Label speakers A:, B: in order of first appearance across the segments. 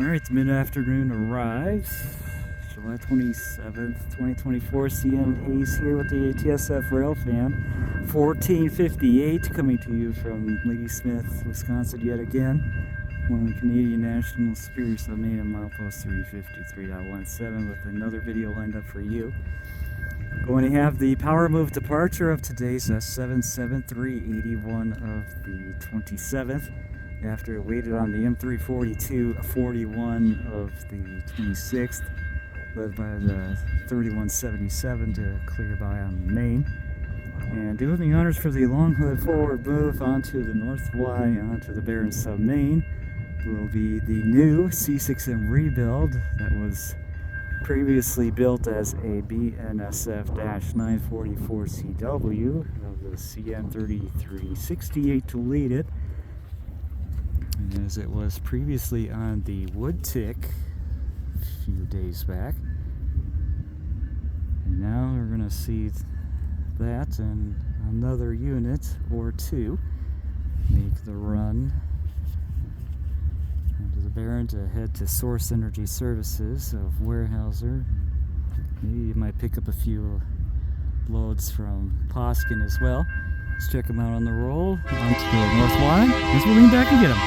A: Alright, mid-afternoon arrives. July 27th, 2024. CN Hayes here with the ATSF Rail Fan. 1458 coming to you from Ladysmith, Wisconsin yet again. One of the Canadian National Superiors of Maine and Milepost 353.17 with another video lined up for you. Going to have the power move departure of today's S773, 81 of the 27th. After it waited on the M342, 41 of the 26th, led by the 3177 to clear by on the main. And doing the honors for the long hood forward move onto the North Y, onto the Barron sub main, will be the new C6M rebuild that was previously built as a BNSF Dash 944 CW of the CN3368 to lead it, as it was previously on the wood tick a few days back. And now we're going to see that and another unit or two make the run into the Barron to head to Source Energy Services of Weyerhaeuser. Maybe you might pick up a few loads from Poskin as well. Let's check them out on the roll onto the North Y as we'll lean back and get them.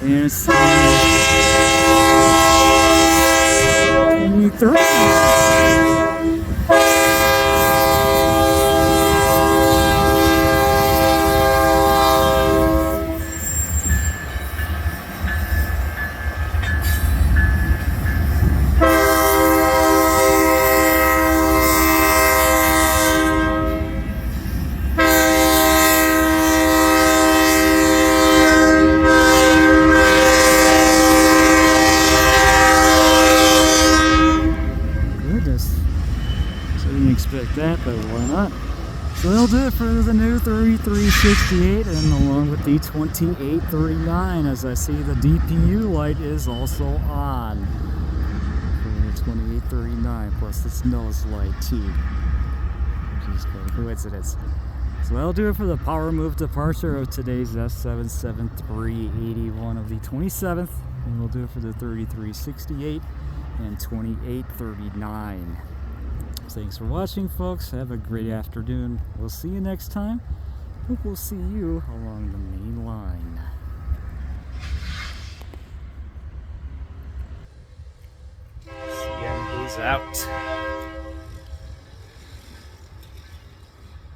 A: There's 23. Didn't expect that, but why not? So they'll do it for the new 3368 and along with the 2839, as I see the DPU light is also on for the 2839 plus this nose light too, which is quite a coincidence. So that'll do it for the power move departure of today's S773, 81 of the 27th, and we'll do it for the 3368 and 2839. Thanks for watching, folks. Have a great afternoon. We'll see you next time. Hope we'll see you along the main line. CN Hayes out.